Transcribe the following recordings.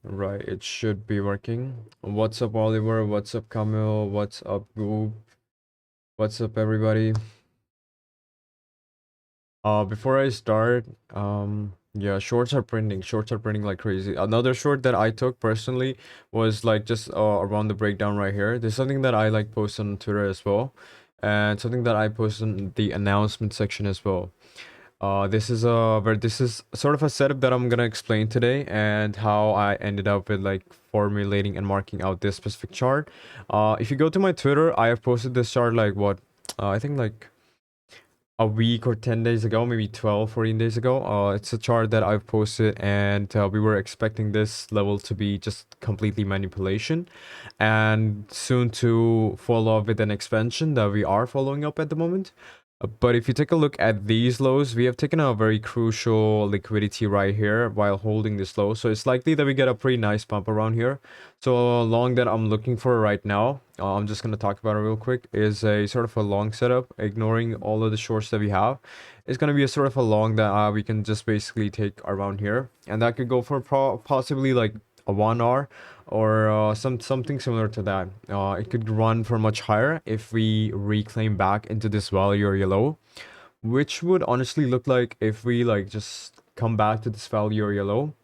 Right, it should be working. What's up, Oliver? What's up, Camille? What's up, Goop? What's up, everybody? Before I start, yeah, shorts are printing. Shorts are printing like crazy. Another short that I took personally was like just around the breakdown right here. There's something that I like post on Twitter as well, and something that I post in the announcement section as well. This is sort of a setup that I'm gonna explain today and how I ended up with like formulating and marking out this specific chart. If you go to my Twitter, I have posted this chart like what, I think like a week or 10 days ago, maybe 12, 14 days ago. It's a chart that I've posted, and we were expecting this level to be just completely manipulation and soon to follow up with an expansion that we are following up at the moment. But if you take a look at these lows, we have taken a very crucial liquidity right here while holding this low. So it's likely that we get a pretty nice pump around here. So a long that I'm looking for right now, I'm just going to talk about it real quick, is a sort of a long setup, ignoring all of the shorts that we have. It's going to be a sort of a long that we can just basically take around here. And that could go for possibly like a 1 hour or something similar to that. It could run for much higher if we reclaim back into this value area low, which would honestly look like if we like just come back to this value area low.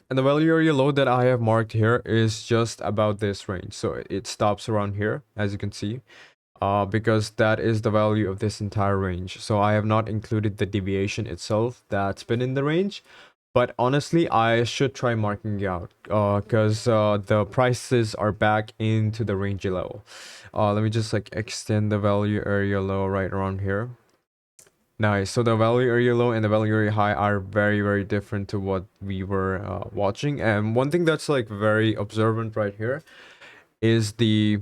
And the value area low that I have marked here is just about this range. So it stops around here, as you can see, because that is the value of this entire range. So I have not included the deviation itself that's been in the range. But honestly, I should try marking it out because the prices are back into the range level. Let me just like extend the value area low right around here. Nice. So the value area low and the value area high are very, very different to what we were watching. And one thing that's like very observant right here is the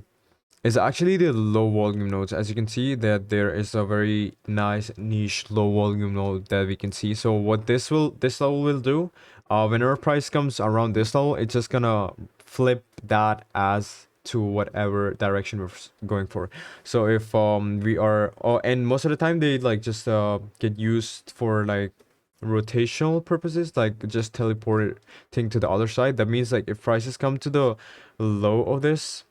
is actually the low volume nodes. As you can see that there is a very nice niche low volume node that we can see. So what this level will do, whenever price comes around this level, it's just gonna flip that as to whatever direction we're going for. So if we are, oh, and most of the time they like just get used for like rotational purposes, like just teleporting to the other side. That means like if prices come to the low of this,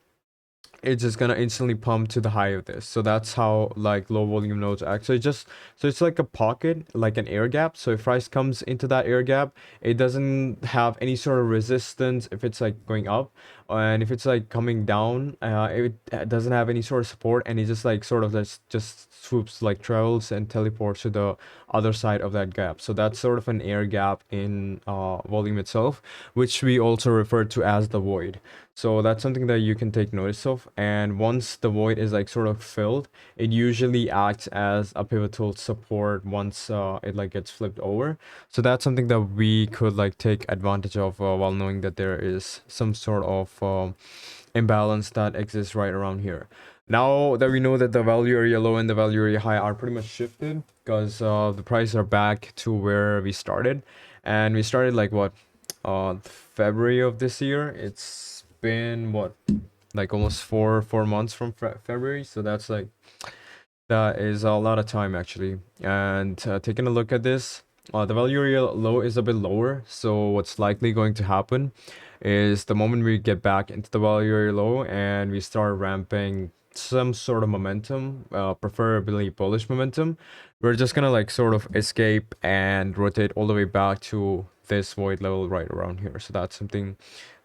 it's just gonna instantly pump to the high of this. So that's how like low volume nodes act. So it's like a pocket, like an air gap. So if price comes into that air gap, it doesn't have any sort of resistance if it's like going up, and if it's like coming down, it doesn't have any sort of support, and it just like sort of just swoops, like travels and teleports to the other side of that gap. So that's sort of an air gap in volume itself, which we also refer to as the void. So that's something that you can take notice of. And once the void is like sort of filled, it usually acts as a pivotal support once it like gets flipped over. So that's something that we could like take advantage of while knowing that there is some sort of imbalance that exists right around here. Now that we know that the value area low and the value area high are pretty much shifted because the prices are back to where we started. And we started like what, February of this year. It's been what, like almost four months from February. So that's like, that is a lot of time actually. And taking a look at this, the value area low is a bit lower. So what's likely going to happen is the moment we get back into the value area low and we start ramping some sort of momentum, preferably bullish momentum, we're just gonna like sort of escape and rotate all the way back to this void level right around here. So that's something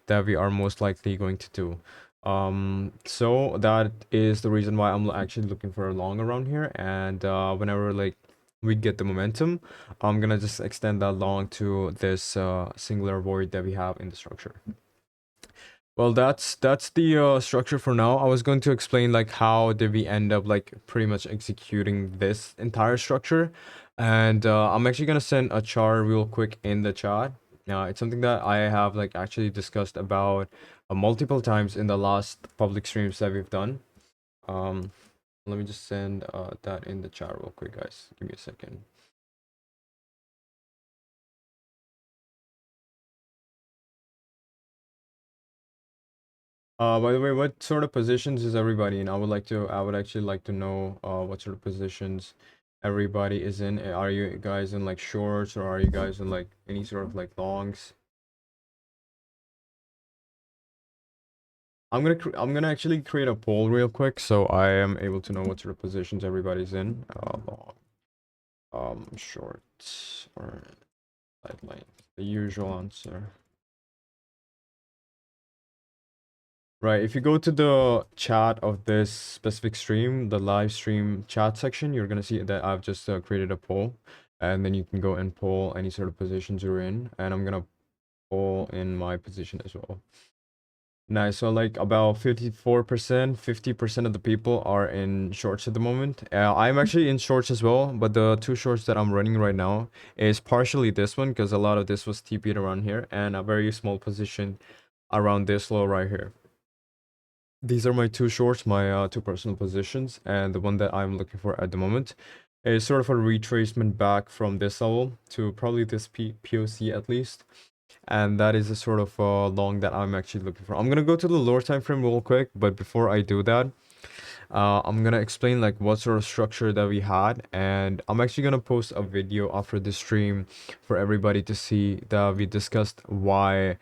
that we are most likely going to do. So that is the reason why I'm actually looking for a long around here. And whenever like we get the momentum, I'm gonna just extend that long to this singular void that we have in the structure. Well, that's the structure for now. I was going to explain like how did we end up like pretty much executing this entire structure, and I'm actually gonna send a chart real quick in the chat. Now, it's something that I have like actually discussed about multiple times in the last public streams that we've done. Um, Let me just send that in the chat real quick, guys. Give me a second. By the way, what sort of positions is everybody in? I would actually like to know what sort of positions everybody is in. Are you guys in like shorts, or are you guys in like any sort of like longs? I'm gonna actually create a poll real quick so I am able to know what sort of positions everybody's in. Long, short, or sideline. The usual answer. Right, if you go to the chat of this specific stream, the live stream chat section, you're gonna see that I've just created a poll, and then you can go and poll any sort of positions you're in, and I'm gonna poll in my position as well. Nice. So like about 54%, 50% of the people are in shorts at the moment. I'm actually in shorts as well, but the two shorts that I'm running right now is partially this one because a lot of this was TP'd around here and a very small position around this low right here. These are my two shorts, my two personal positions, and the one that I'm looking for at the moment is sort of a retracement back from this level to probably this POC at least. And that is a sort of long that I'm actually looking for. I'm gonna go to the lower time frame real quick, but before I do that, I'm gonna explain like what sort of structure that we had, and I'm actually gonna post a video after the stream for everybody to see that we discussed why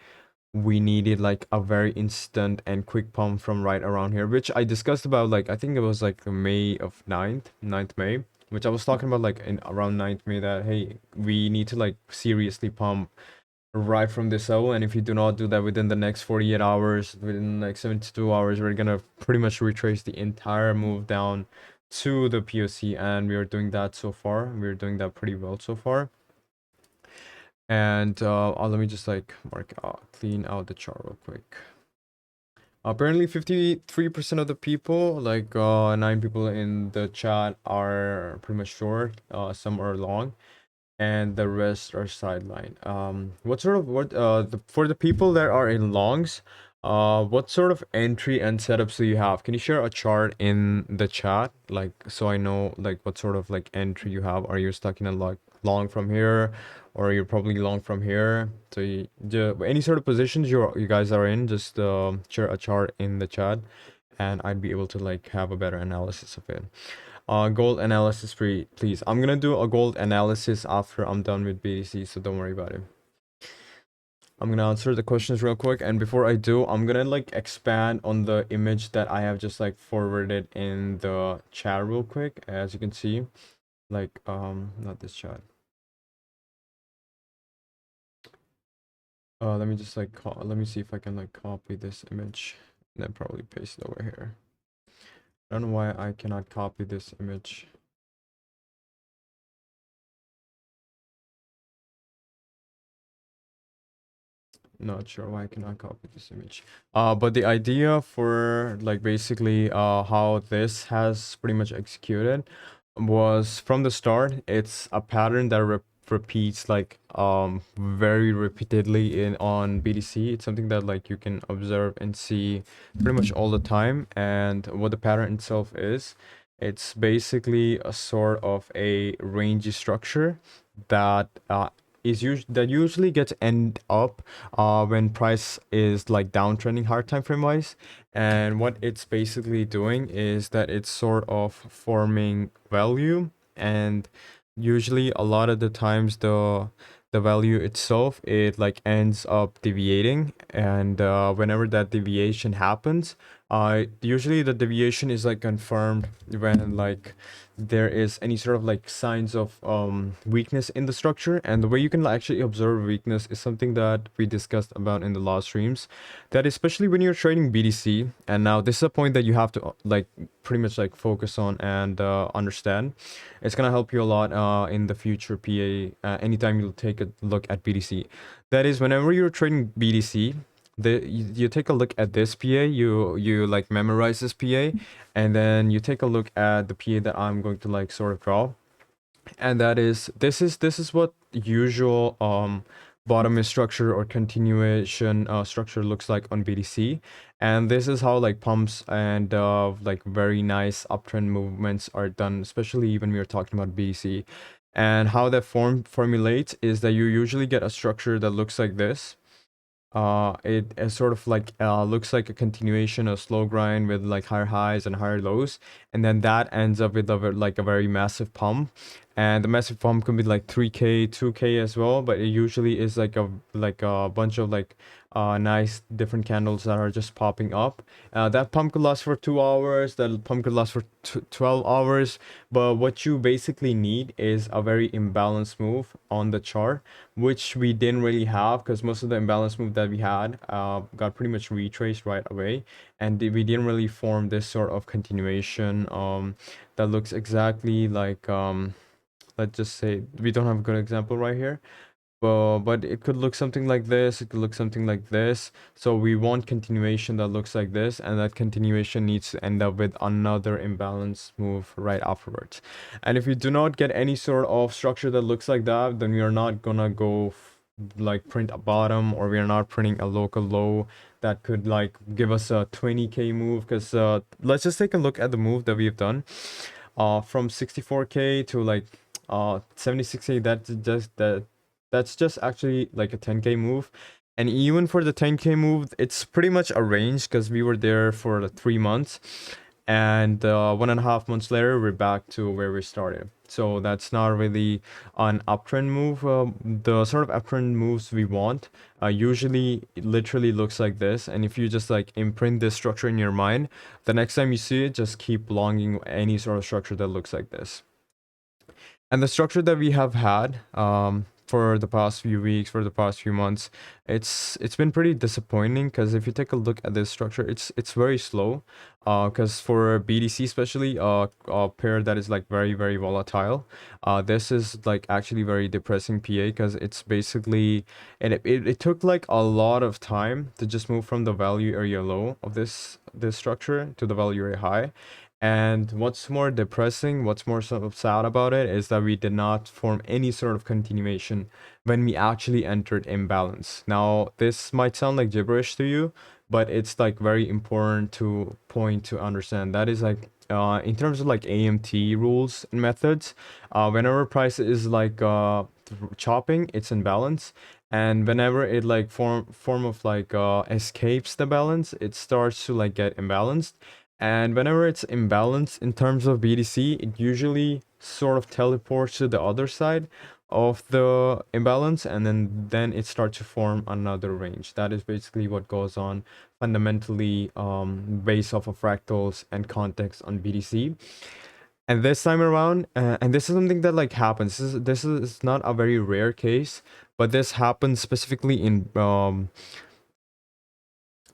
we needed like a very instant and quick pump from right around here, which I discussed about like I think it was like May of 9th May, which I was talking about like in around 9th May that hey, we need to like seriously pump right from this level, and if you do not do that within the next 48 hours, within like 72 hours, we're gonna pretty much retrace the entire move down to the POC, and we are doing that so far. We're doing that pretty well so far. And let me just like clean out the chart real quick. Apparently 53% of the people, like 9 people in the chat, are pretty much short. Some are long, and the rest are sideline. For the people that are in longs, what sort of entry and setups do you have? Can you share a chart in the chat, like so I know like what sort of like entry you have? Are you stuck in a long from here, or you're probably long from here? So any sort of positions you guys are in, just share a chart in the chat, and I'd be able to like have a better analysis of it. Gold analysis please. I'm gonna do a gold analysis after I'm done with BDC, so don't worry about it. I'm gonna answer the questions real quick, and before I do, I'm gonna like expand on the image that I have just like forwarded in the chat real quick. As you can see, like not this chat. Let me just like let me see if I can like copy this image and then probably paste it over here. I don't know why I cannot copy this image. Not sure why I cannot copy this image. But the idea for like basically how this has pretty much executed was from the start. It's a pattern that repeats like very repeatedly in on BTC. It's something that like you can observe and see pretty much all the time. And what the pattern itself is, it's basically a sort of a rangy structure that that usually gets end up when price is like downtrending hard time frame wise. And what it's basically doing is that it's sort of forming value, and usually a lot of the times the value itself, it like ends up deviating, and whenever that deviation happens, usually the deviation is like confirmed when like there is any sort of like signs of weakness in the structure. And the way you can actually observe weakness is something that we discussed about in the last streams, that especially when you're trading BTC, and now this is a point that you have to like pretty much like focus on and understand. It's gonna help you a lot in the future PA, anytime you take a look at BTC. That is, whenever you're trading BTC, you take a look at this PA, you like memorize this PA, and then you take a look at the PA that I'm going to like sort of draw, and that is this is what usual bottom structure or continuation structure looks like on BTC, and this is how like pumps and like very nice uptrend movements are done, especially when we are talking about BTC. And how that formulates is that you usually get a structure that looks like this. It is sort of like looks like a continuation of slow grind with like higher highs and higher lows, and then that ends up with like a very massive pump. and the massive pump can be like 3k 2k as well, but it usually is like a bunch of like nice different candles that are just popping up. That pump could last for 2 hours, that pump could last for 12 hours, but what you basically need is a very imbalanced move on the chart, which we didn't really have because most of the imbalanced move that we had got pretty much retraced right away, and we didn't really form this sort of continuation that looks exactly like let's just say we don't have a good example right here, but it could look something like this, it could look something like this. So we want continuation that looks like this, and that continuation needs to end up with another imbalance move right afterwards. And if we do not get any sort of structure that looks like that, then we are not gonna go like print a bottom, or we are not printing a local low that could like give us a 20k move. Because let's just take a look at the move that we've done from 64k to like 76k. That's just actually like a 10k move. And even for the 10k move, it's pretty much a range because we were there for 3 months, and 1.5 months later we're back to where we started. So that's not really an uptrend move. The sort of uptrend moves we want usually it literally looks like this, and if you just like imprint this structure in your mind, the next time you see it, just keep longing any sort of structure that looks like this. And the structure that we have had for the past few weeks, for the past few months, it's been pretty disappointing, because if you take a look at this structure, it's very slow. Because for BDC especially, a pair that is like very very volatile, this is like actually very depressing PA, because it's basically, and it took like a lot of time to just move from the value area low of this structure to the value area high. And what's more depressing, what's more sort of sad about it, is that we did not form any sort of continuation when we actually entered imbalance. Now, this might sound like gibberish to you, but it's like very important to point to understand. That is like, in terms of like AMT rules and methods, whenever price is like chopping, it's in balance. And whenever it like form of like escapes the balance, it starts to like get imbalanced. And whenever it's imbalanced in terms of BTC, it usually sort of teleports to the other side of the imbalance, and then it starts to form another range. That is basically what goes on fundamentally, based off of fractals and context on BTC. And this time around, and this is something that like happens. This is not a very rare case, but this happens specifically in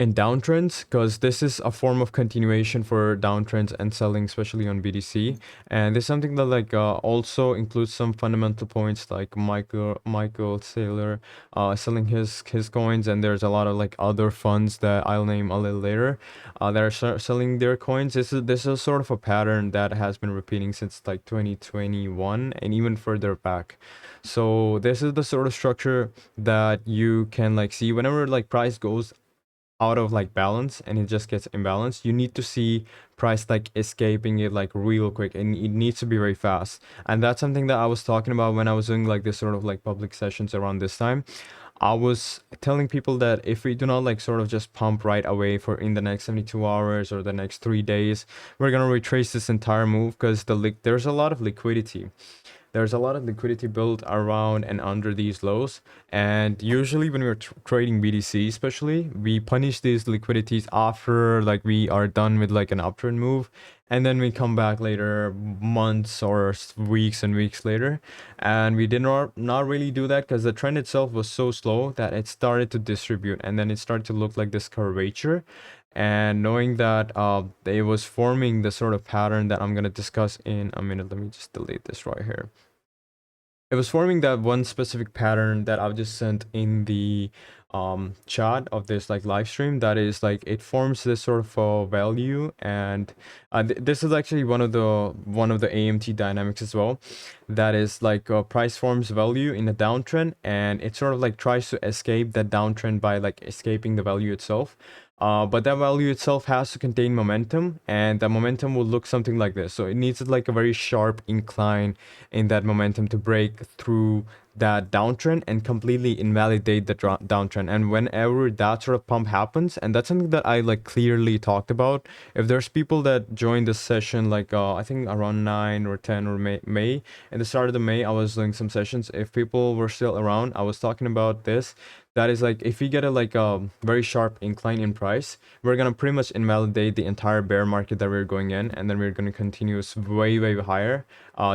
downtrends, because this is a form of continuation for downtrends and selling, especially on BTC. And this is something that like also includes some fundamental points, like Michael Saylor selling his coins, and there's a lot of like other funds that I'll name a little later that are selling their coins. This is sort of a pattern that has been repeating since like 2021 and even further back. So this is the sort of structure that you can like see whenever like price goes out of like balance and it just gets imbalanced. You need to see price like escaping it like real quick, and it needs to be very fast. And that's something that I was talking about when I was doing like this sort of like public sessions around this time. I was telling people that if we do not like sort of just pump right away for in the next 72 hours or the next 3 days, we're gonna retrace this entire move, because there's a lot of liquidity. There's a lot of liquidity built around and under these lows, and usually when we're trading BTC especially, we punish these liquidities after like we are done with like an uptrend move, and then we come back later, months or weeks and weeks later, and we did not really do that, because the trend itself was so slow that it started to distribute, and then it started to look like this curvature. And knowing that it was forming the sort of pattern that I'm going to discuss in a minute, let me just delete this right here. It was forming that one specific pattern that I've just sent in the chat of this like live stream, that is like it forms this sort of value. And this is actually one of the AMT dynamics as well, that is like price forms value in a downtrend, and it sort of like tries to escape that downtrend by like escaping the value itself. But that value itself has to contain momentum, and that momentum will look something like this. So it needs like a very sharp incline in that momentum to break through that downtrend and completely invalidate the downtrend. And whenever that sort of pump happens, and that's something that I like clearly talked about. If there's people that joined this session like I think around 9 or 10 or May at the start of the May, I was doing some sessions. If people were still around, I was talking about this. That is like, if we get a like a very sharp incline in price, we're gonna pretty much invalidate the entire bear market that we're going in, and then we're gonna continue way higher,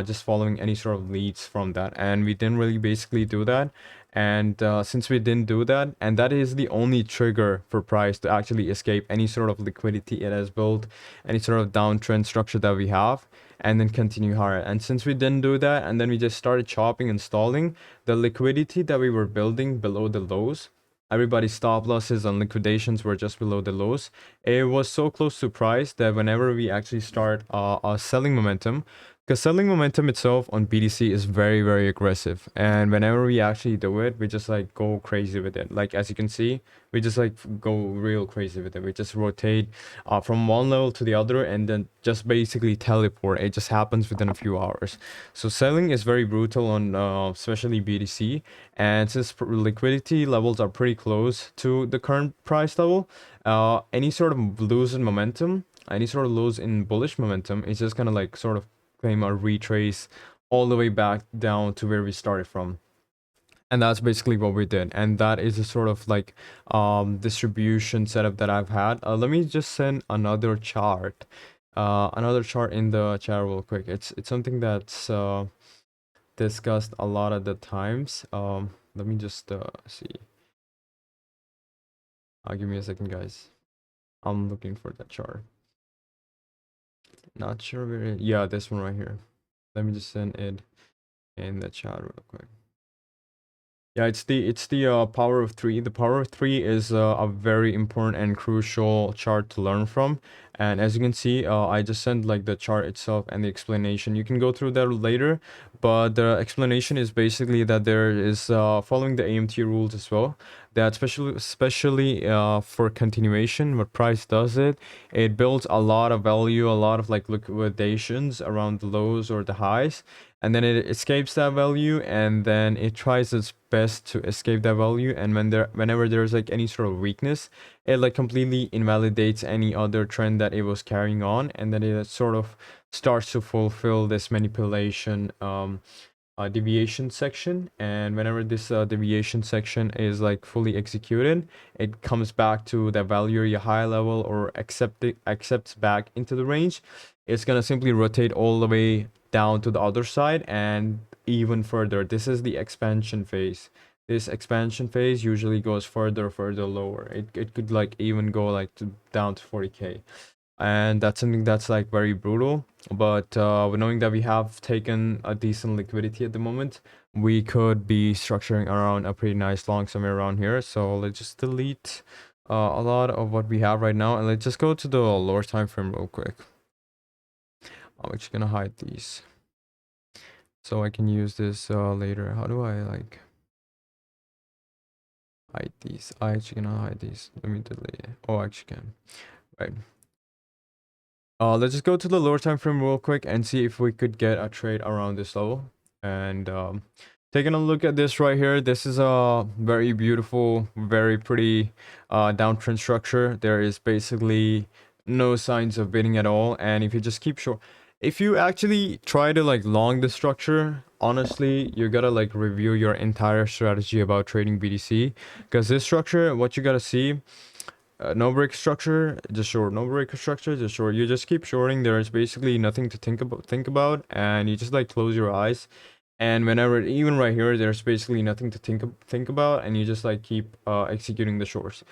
just following any sort of leads from that. And we didn't really basically do that. And since we didn't do that, and that is the only trigger for price to actually escape any sort of liquidity it has built, any sort of downtrend structure that we have, and then continue higher. And since we didn't do that, and then we just started chopping and stalling, the liquidity that we were building below the lows, everybody's stop losses and liquidations were just below the lows. It was so close to price that whenever we actually start selling momentum, because selling momentum itself on BTC is very aggressive, and whenever we actually do it, we just like go crazy with it. Like as you can see, we just like go real crazy with it. We just rotate from one level to the other and then just basically teleport. It just happens within a few hours. So selling is very brutal on especially BTC, and since liquidity levels are pretty close to the current price level, any sort of lose in momentum, any sort of lose in bullish momentum is just gonna like sort of claim or retrace all the way back down to where we started from. And that's basically what we did, and that is a sort of like distribution setup that I've had. Let me just send another chart in the chat real quick. It's something that's discussed a lot of the times. Let me just see. Give me a second, guys. I'm looking for that chart. Not sure where it, yeah, this one right here. Let me just send it in the chat real quick. Yeah, it's the power of three. The power of three is a very important and crucial chart to learn from. And as you can see, I just sent like the chart itself and the explanation. You can go through that later, but the explanation is basically that there is following the AMT rules as well. That especially for continuation, what price does it builds a lot of value, a lot of like liquidations around the lows or the highs, and then it escapes that value, and then it tries its best to escape that value. And whenever there's like any sort of weakness, it like completely invalidates any other trend that it was carrying on, and then it sort of starts to fulfill this manipulation deviation section. And whenever this deviation section is like fully executed, it comes back to the value or high level, or accepts back into the range. It's gonna simply rotate all the way down to the other side and even further. This is the expansion phase. This expansion phase usually goes further lower. It could like even go like down to 40k, and that's something that's like very brutal. But knowing that we have taken a decent liquidity at the moment, we could be structuring around a pretty nice long somewhere around here. So let's just delete a lot of what we have right now, and let's just go to the lower time frame real quick. I'm actually gonna hide these so I can use this later. How do I like hide these? I actually gonna hide these. Let me delete it. Oh, I actually can. Right. Let's just go to the lower time frame real quick and see if we could get a trade around this level. And taking a look at this right here, this is a very beautiful, very pretty downtrend structure. There is basically no signs of bidding at all. And if you just keep short, if you actually try to like long the structure, honestly, you gotta like review your entire strategy about trading BTC, because this structure, what you gotta see, no break structure, just short. No break structure, just short. You just keep shorting. There is basically nothing to think about, and you just like close your eyes. And whenever, even right here, there's basically nothing to think about, and you just like keep executing the shorts.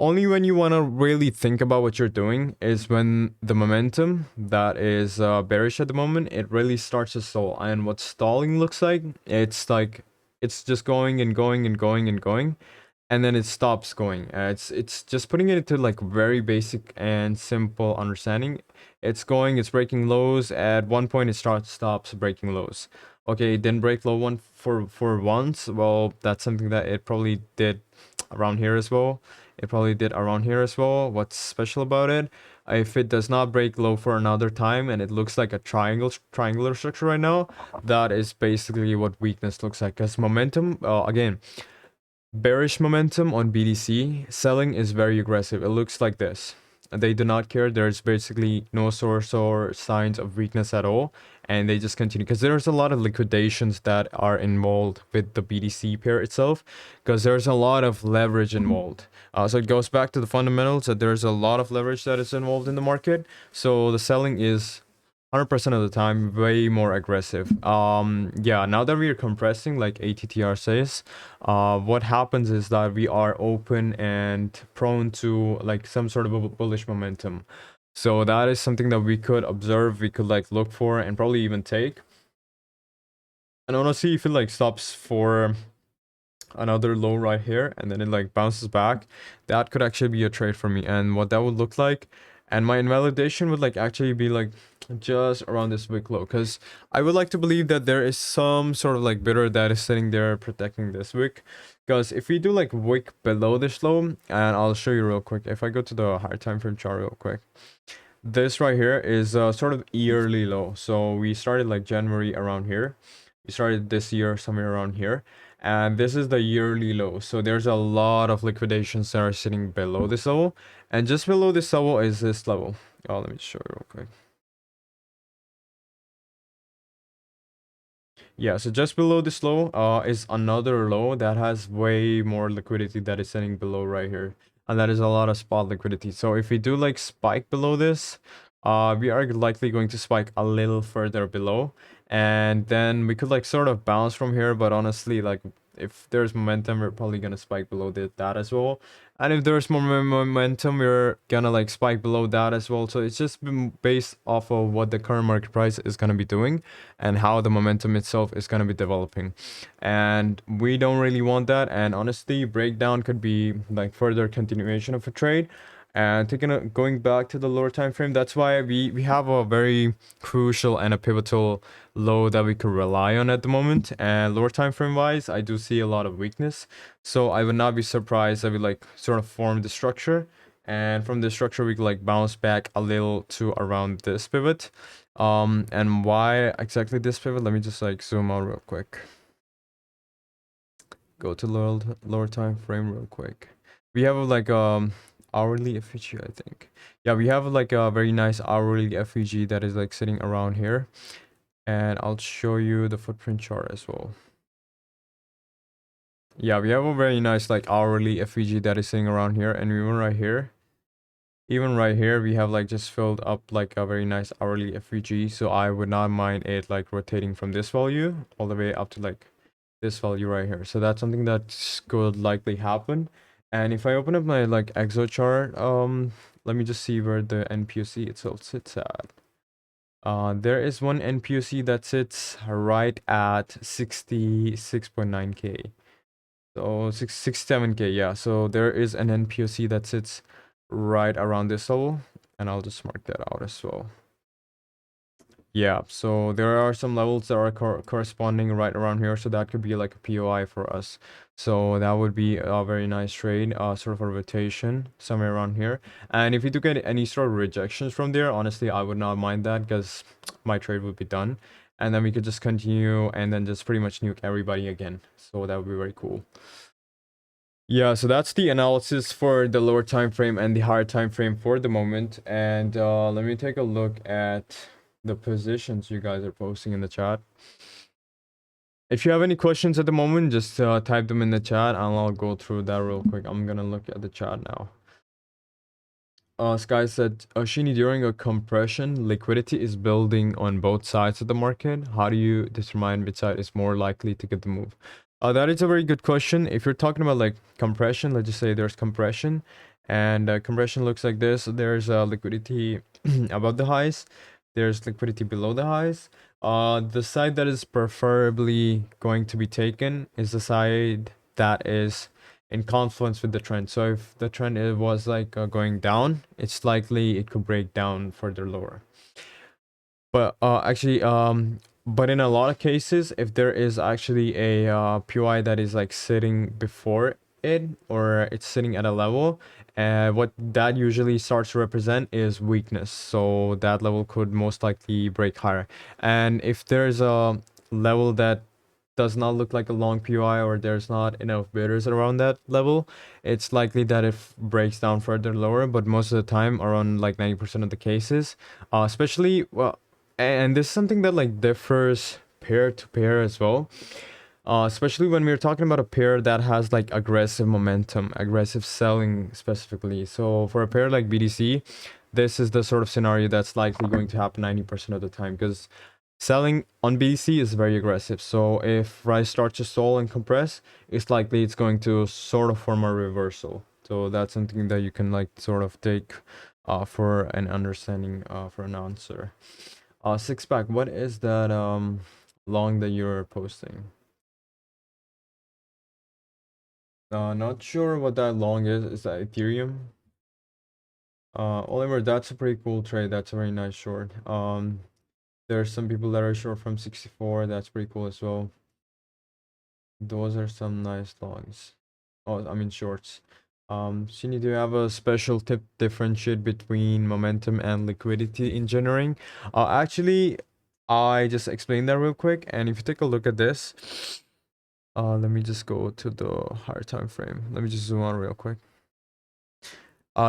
Only when you want to really think about what you're doing is when the momentum that is bearish at the moment, it really starts to stall. And what stalling looks like, it's like it's just going and going and going and going, and then it stops going. It's just putting it into like very basic and simple understanding. It's going, it's breaking lows. At one point, it stops breaking lows. Okay, it didn't break low one for once. Well, that's something that it probably did around here as well. It probably did around here as well. What's special about it? If it does not break low for another time and it looks like a triangular structure right now, that is basically what weakness looks like. Because momentum, again, bearish momentum on BTC, selling is very aggressive. It looks like this. They do not care. There's basically no source or signs of weakness at all. And they just continue because there's a lot of liquidations that are involved with the BTC pair itself because there's a lot of leverage involved. So it goes back to the fundamentals that there's a lot of leverage that is involved in the market. So the selling is 100% of the time way more aggressive. Yeah, now that we are compressing like ATTR says, what happens is that we are open and prone to like some sort of a bullish momentum. So that is something that we could observe, we could like look for and probably even take. And honestly, if it like stops for another low right here and then it like bounces back, that could actually be a trade for me. And what that would look like, and my invalidation would like actually be like just around this wick low, because I would like to believe that there is some sort of like bidder that is sitting there protecting this wick. Because if we do like wick below this low, and I'll show you real quick, if I go to the higher time frame chart real quick, this right here is sort of yearly low. So we started like January around here, we started this year somewhere around here, and this is the yearly low. So there's a lot of liquidations that are sitting below this level, and just below this level is this level. Oh, let me show you real quick. Yeah, so just below this low is another low that has way more liquidity that is sitting below right here, and that is a lot of spot liquidity. So if we do like spike below this, we are likely going to spike a little further below, and then we could like sort of bounce from here. But honestly, like if there's momentum, we're probably gonna spike below that as well. And if there's more momentum, we're gonna like spike below that as well. So it's just been based off of what the current market price is gonna be doing and how the momentum itself is gonna be developing. And we don't really want that. And honestly, breakdown could be like further continuation of a trade. And going back to the lower time frame, that's why we have a very crucial and a pivotal low that we could rely on at the moment. And lower time frame wise, I do see a lot of weakness, so I would not be surprised that we like sort of form the structure, and from the structure we could like bounce back a little to around this pivot. And why exactly this pivot, let me just like zoom out real quick, go to lower time frame real quick. We have like hourly FEG, I think. Yeah, we have like a very nice hourly FEG that is like sitting around here, and I'll show you the footprint chart as well. Yeah, we have a very nice like hourly FEG that is sitting around here, and even right here we have like just filled up like a very nice hourly FEG. So I would not mind it like rotating from this value all the way up to like this value right here. So that's something that could likely happen. And if I open up my like exo chart, let me just see where the NPOC itself sits at. There is one NPOC that sits right at 66.9k. So 67k, yeah. So there is an NPOC that sits right around this level, and I'll just mark that out as well. Yeah, so there are some levels that are corresponding right around here, so that could be like a POI for us. So that would be a very nice trade, sort of a rotation somewhere around here. And if you do get any sort of rejections from there, honestly, I would not mind that because my trade would be done. And then we could just continue and then just pretty much nuke everybody again. So that would be very cool. Yeah, so that's the analysis for the lower time frame and the higher time frame for the moment. And let me take a look at the positions you guys are posting in the chat. If you have any questions at the moment, just type them in the chat and I'll go through that real quick. I'm gonna look at the chat now. Sky said, Shini, during a compression, liquidity is building on both sides of the market. How do you determine which side is more likely to get the move? That is a very good question. If you're talking about like compression, let's just say there's compression, and compression looks like this. There's liquidity above the highs. There's liquidity below the highs. The side that is preferably going to be taken is the side that is in confluence with the trend. So if the trend was like going down, it's likely it could break down further lower. But but in a lot of cases, if there is actually a POI that is like sitting before it, or it's sitting at a level, and what that usually starts to represent is weakness. So that level could most likely break higher. And if there's a level that does not look like a long POI, or there's not enough bidders around that level, it's likely that it breaks down further lower. But most of the time, around like 90% of the cases, especially, well, and this is something that like differs pair to pair as well. Especially when we're talking about a pair that has like aggressive momentum, aggressive selling specifically. So for a pair like BDC, this is the sort of scenario that's likely going to happen 90% of the time, because selling on BDC is very aggressive. So if price starts to stall and compress, it's likely it's going to sort of form a reversal. So that's something that you can like sort of take for an understanding, for an answer. Six pack, what is that long that you're posting? Not sure what that long is. Is that Ethereum? Oliver, that's a pretty cool trade. That's a very nice short. There are some people that are short from 64. That's pretty cool as well. Those are some nice longs. Oh, I mean shorts. Shini, do you have a special tip differentiate between momentum and liquidity engineering? Actually, I just explained that real quick. And if you take a look at this, let me just go to the higher time frame. Let me just zoom on real quick.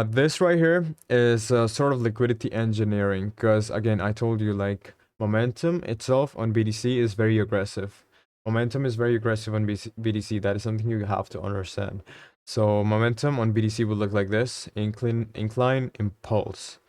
This right here is sort of liquidity engineering, because again, I told you like momentum itself on BDC is very aggressive. Momentum is very aggressive on BDC. That is something you have to understand. So momentum on BDC will look like this: incline, impulse,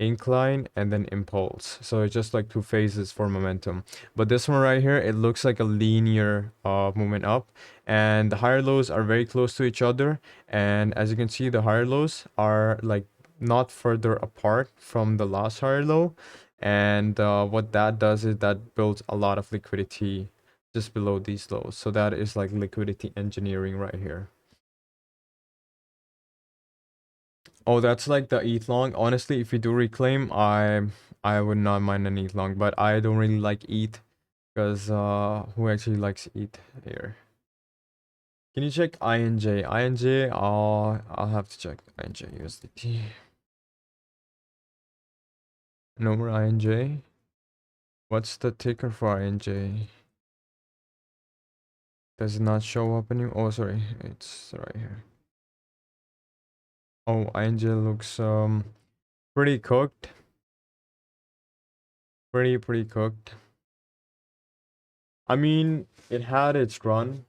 incline, and then impulse. So it's just like two phases for momentum. But this one right here, it looks like a linear movement up, and the higher lows are very close to each other. And as you can see, the higher lows are like not further apart from the last higher low. And what that does is that builds a lot of liquidity just below these lows. So that is like liquidity engineering right here. Oh, that's like the ETH long. Honestly, if you do reclaim, I would not mind an ETH long, but I don't really like ETH, because who actually likes ETH here? Can you check INJ? INJ, I'll have to check INJ USDT. No more INJ. What's the ticker for INJ? Does it not show up anymore? Oh, sorry, it's right here. Oh, INJ looks pretty cooked. Pretty cooked. I mean, it had its run.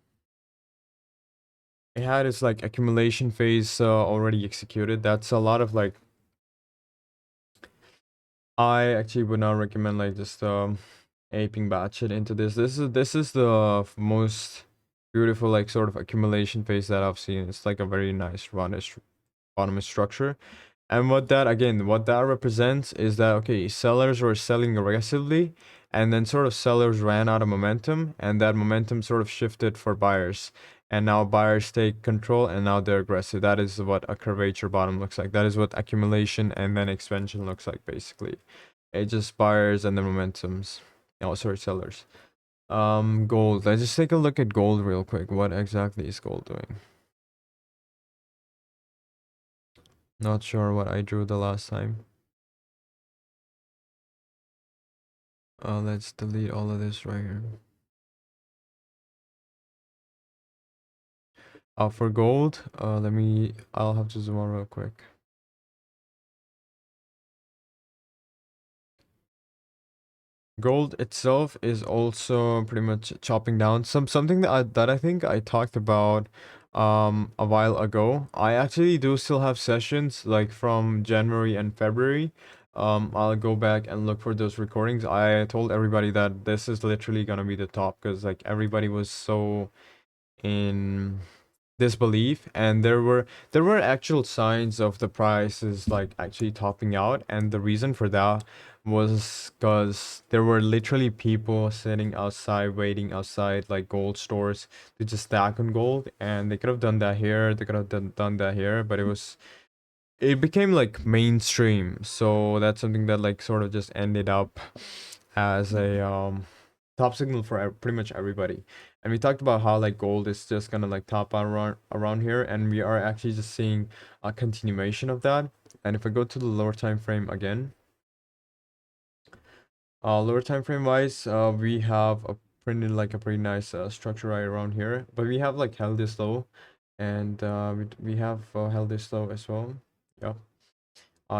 It had its like accumulation phase already executed. That's a lot of like, I actually would not recommend like just aping batshit into this. This is the most beautiful like sort of accumulation phase that I've seen. It's like a very nice bottom structure. And what that represents is that, okay, sellers were selling aggressively, and then sort of sellers ran out of momentum, and that momentum sort of shifted for buyers. And now buyers take control, and now they're aggressive. That is what a curvature bottom looks like. That is what accumulation and then expansion looks like, basically. It just buyers and the momentums. Oh, sorry, sellers. Gold. Let's just take a look at gold real quick. What exactly is gold doing? Not sure what I drew the last time. Let's delete all of this right here. For gold, I'll have to zoom on real quick. Gold itself is also pretty much chopping down. Something that I think I talked about a while ago. I actually do still have sessions like from January and February. I'll go back and look for those recordings. I told everybody that this is literally gonna be the top, because like everybody was so in disbelief, and there were actual signs of the prices like actually topping out. And the reason for that was because there were literally people sitting outside, waiting outside like gold stores to just stack on gold. And they could have done that here, they could have done that here, but it became like mainstream. So that's something that like sort of just ended up as a top signal for pretty much everybody. And we talked about how like gold is just gonna like top out around here, and we are actually just seeing a continuation of that. And if I go to the lower time frame again, lower time frame wise, we have a pretty nice structure right around here, but we have like held this low, and we have held this low as well. Yeah.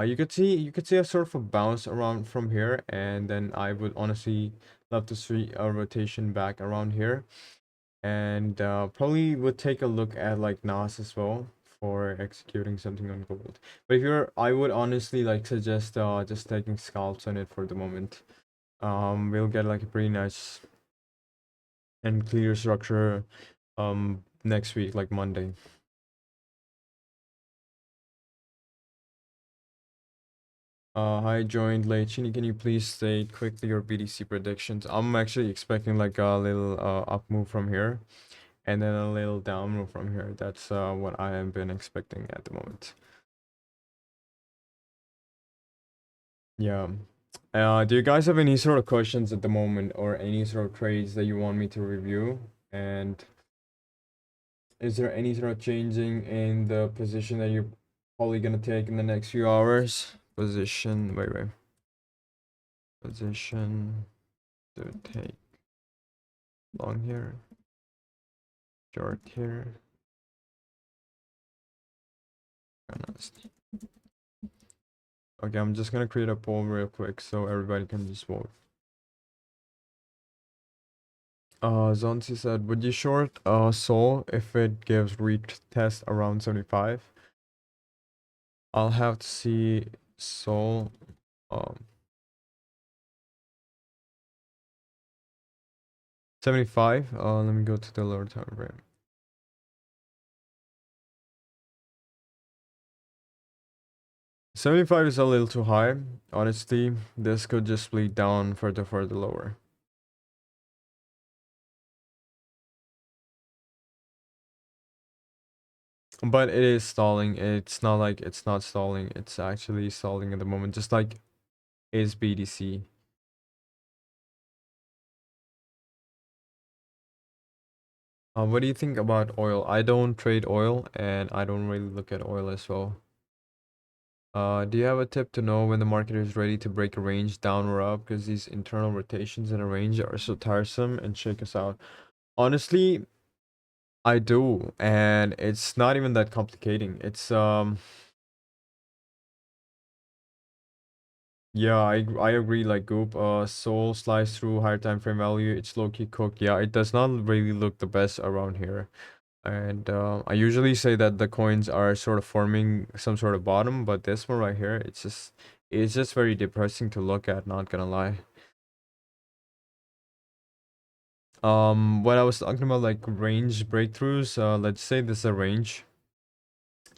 You could see a sort of a bounce around from here, and then I would honestly love to see a rotation back around here, and probably would take a look at like NAS as well for executing something on gold. But if you're, I would honestly like suggest just taking scalps on it for the moment. We'll get like a pretty nice and clear structure next week, like Monday. I joined late. Chini, can you please state quickly your BDC predictions? I'm actually expecting like a little up move from here, and then a little down move from here. That's what I have been expecting at the moment. Yeah. Do you guys have any sort of questions at the moment, or any sort of trades that you want me to review? And is there any sort of changing in the position that you're probably gonna take in the next few hours? Position, wait. Position to take long here, short here. Honest. Okay, I'm just gonna create a poll real quick so everybody can just vote. Zonzi said, would you short Soul if it gives retest around 75? I'll have to see Soul. Um, 75. Let me go to the lower time frame. $75 is a little too high. Honestly, this could just bleed down further lower. But it is stalling. It's not like it's not stalling. It's actually stalling at the moment, just like is BDC. What do you think about oil? I don't trade oil, and I don't really look at oil as well. Do you have a tip to know when the market is ready to break a range down or up? Because these internal rotations in a range are so tiresome and shake us out. Honestly, I do, and it's not even that complicating. It's yeah, I agree. Like Goop, Soul slice through higher time frame value. It's low key cooked. Yeah, it does not really look the best around here. And I usually say that the coins are sort of forming some sort of bottom, but this one right here, it's just very depressing to look at, not gonna lie. When I was talking about like range breakthroughs, let's say this is a range,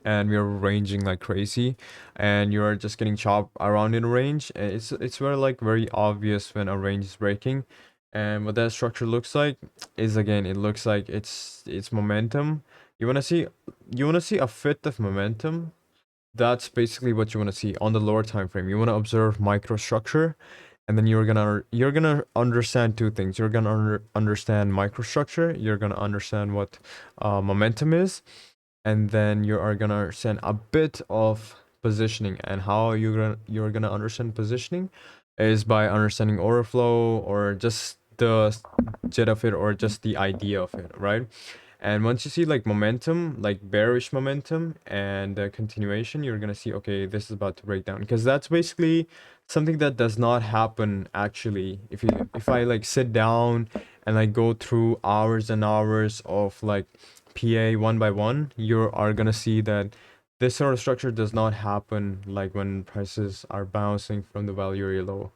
and we are ranging like crazy, and you are just getting chopped around in a range. And it's very like very obvious when a range is breaking. And what that structure looks like is, again, it looks like it's momentum. You wanna see a fit of momentum. That's basically what you want to see on the lower time frame. You want to observe microstructure, and then you're gonna understand two things. You're gonna understand microstructure. You're gonna understand what momentum is, and then you are gonna understand a bit of positioning. And how you're gonna understand positioning is by understanding order flow, or just the jet of it, or just the idea of it, right? And once you see like momentum, like bearish momentum and continuation, you're gonna see, okay, this is about to break down, because that's basically something that does not happen actually. If I like sit down and like go through hours and hours of like PA one by one, you are gonna see that this sort of structure does not happen like when prices are bouncing from the value area low,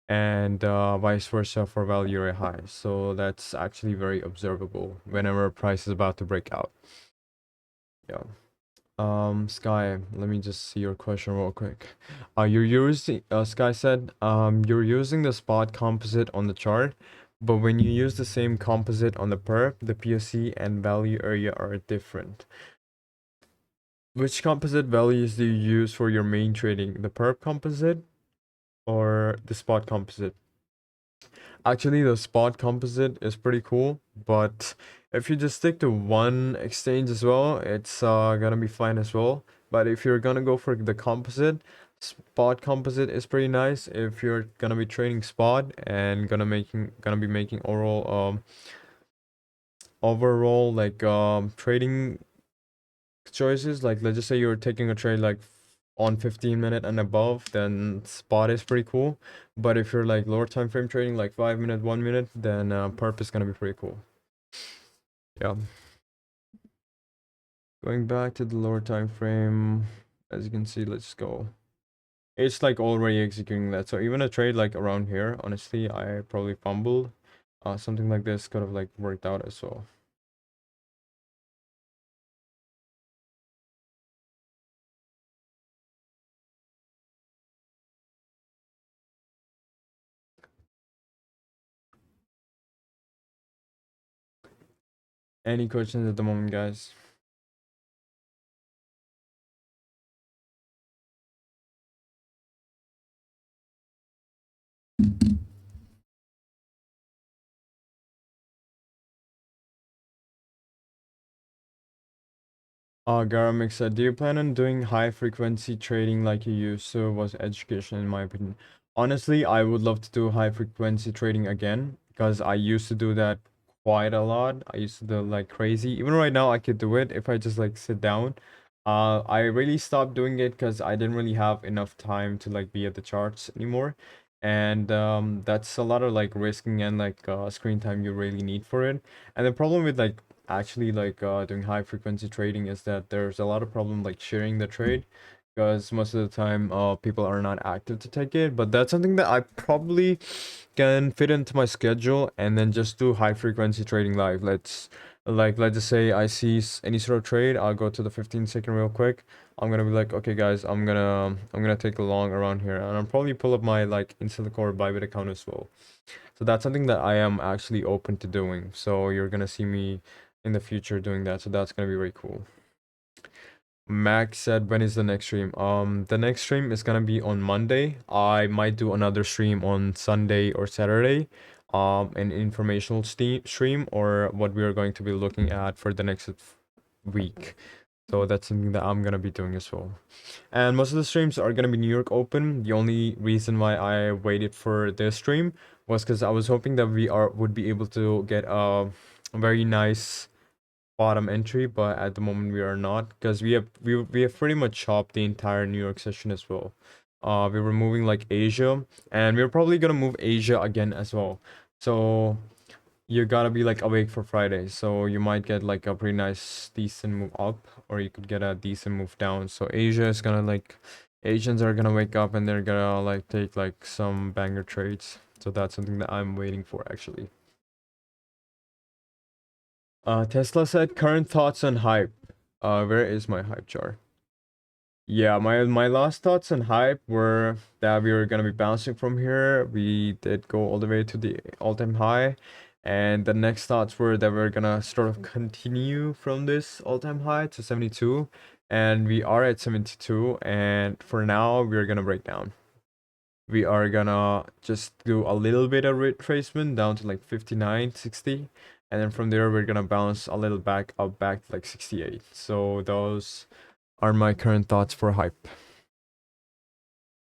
and vice versa for value area high. So that's actually very observable whenever a price is about to break out. Yeah. Sky, let me just see your question real quick. Sky said, you're using the spot composite on the chart, but when you use the same composite on the perp, the POC and value area are different. Which composite values do you use for your main trading? The perp composite or the spot composite? Actually, the spot composite is pretty cool, but if you just stick to one exchange as well, it's gonna be fine as well. But if you're gonna go for the composite, spot composite is pretty nice. If you're gonna be trading spot and gonna be making overall like trading choices, like let's just say you're taking a trade like on 15-minute and above, then spot is pretty cool. But if you're like lower time frame trading, like 5 minute, 1 minute, then perp is gonna be pretty cool. Yeah. Going back to the lower time frame, as you can see, let's go. It's like already executing that. So even a trade like around here, honestly, I probably fumbled. Something like this could have like worked out as well. Any questions at the moment, guys? Garamix said, do you plan on doing high frequency trading like you used to? Was education, in my opinion. Honestly, I would love to do high frequency trading again because I used to do that quite a lot. I used to do like crazy. Even right now, I could do it if I just like sit down. I really stopped doing it because I didn't really have enough time to like be at the charts anymore. And that's a lot of like risking and like screen time you really need for it. And the problem with like actually like doing high frequency trading is that there's a lot of problem like sharing the trade because most of the time people are not active to take it, but that's something that I probably can fit into my schedule and then just do high frequency trading live. Let's just say I see any sort of trade, I'll go to the 15-second real quick. I'm gonna be like, okay guys, I'm gonna take a long around here, and I'll probably pull up my like Insilicor Bybit account as well. So that's something that I am actually open to doing. So you're gonna see me in the future doing that. So that's gonna be very cool. Max said, when is the next stream? The next stream is gonna be on Monday. I might do another stream on Sunday or Saturday. An informational stream or what we are going to be looking at for the next week. So that's something that I'm gonna be doing as well. And most of the streams are gonna be New York Open. The only reason why I waited for this stream was because I was hoping that we would be able to get a very nice bottom entry, but at the moment we are not because we have pretty much chopped the entire New York session as well. We were moving like Asia, and we're probably gonna move Asia again as well. So you gotta be like awake for Friday. So you might get like a pretty nice decent move up, or you could get a decent move down. So Asia is gonna like Asians are gonna wake up and they're gonna like take like some banger trades. So that's something that I'm waiting for actually. Tesla said current thoughts on hype. Where is my hype chart? Yeah, my last thoughts on hype were that we were gonna be bouncing from here. We did go all the way to the all-time high, and the next thoughts were that we're gonna sort of continue from this all-time high to 72, and we are at 72, and for now we're gonna break down. We are gonna just do a little bit of retracement down to like 59, 60, and then from there we're gonna bounce a little back up back to like 68. So those are my current thoughts for hype.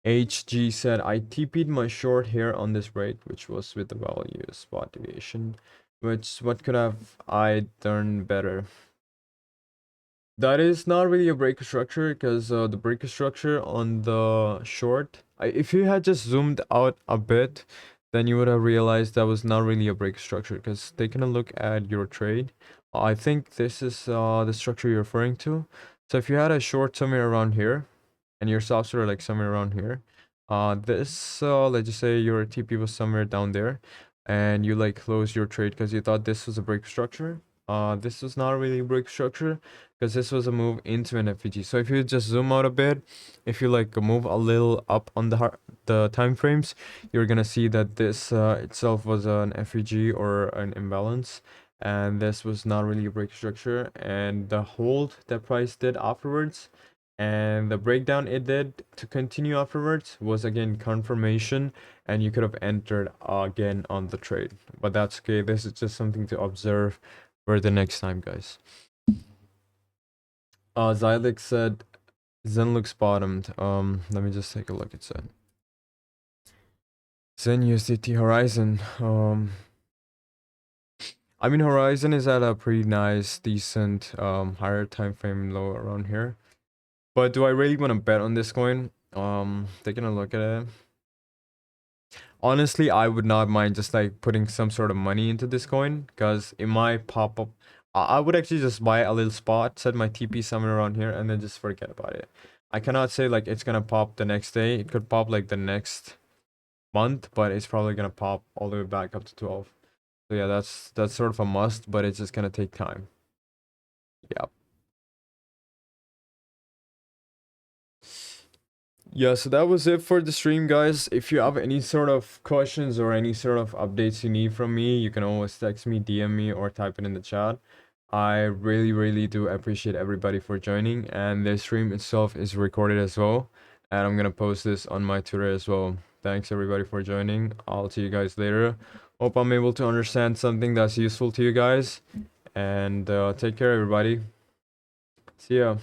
HG said, I TP'd my short here on this rate, which was with the value spot deviation. What could have I done better? That is not really a breaker structure because the breaker structure on the short, if you had just zoomed out a bit, then you would have realized that was not really a breaker structure because taking a look at your trade, I think this is the structure you're referring to. So if you had a short somewhere around here and your stops were like somewhere around here, let's just say your TP was somewhere down there and you like closed your trade because you thought this was a breaker structure. This was not really a break structure because this was a move into an FVG. So if you just zoom out a bit, if you like move a little up on the time frames, you're gonna see that this itself was an FVG or an imbalance, and this was not really a break structure. And the hold that price did afterwards, And the breakdown it did to continue afterwards was again confirmation, and you could have entered again on the trade, but that's okay. This is just something to observe for the next time, guys. Xylix said Zen looks bottomed. Let me just take a look at Zen. Zen USDT Horizon. I mean, Horizon is at a pretty nice, decent, higher time frame low around here. But do I really want to bet on this coin? Taking a look at it. Honestly, I would not mind just like putting some sort of money into this coin, because it might pop up. I would actually just buy a little spot, set my TP somewhere around here, and then just forget about it. I cannot say like it's gonna pop the next day. It could pop like the next month, but it's probably gonna pop all the way back up to 12. So yeah, that's sort of a must, but it's just gonna take time. Yeah. Yeah, so that was it for the stream, guys. If you have any sort of questions or any sort of updates you need from me, you can always text me, DM me, or type it in the chat. I really, really do appreciate everybody for joining, and the stream itself is recorded as well, and I'm gonna post this on my Twitter as well. Thanks everybody for joining. I'll see you guys later. Hope I'm able to understand something that's useful to you guys, and take care, everybody. See ya.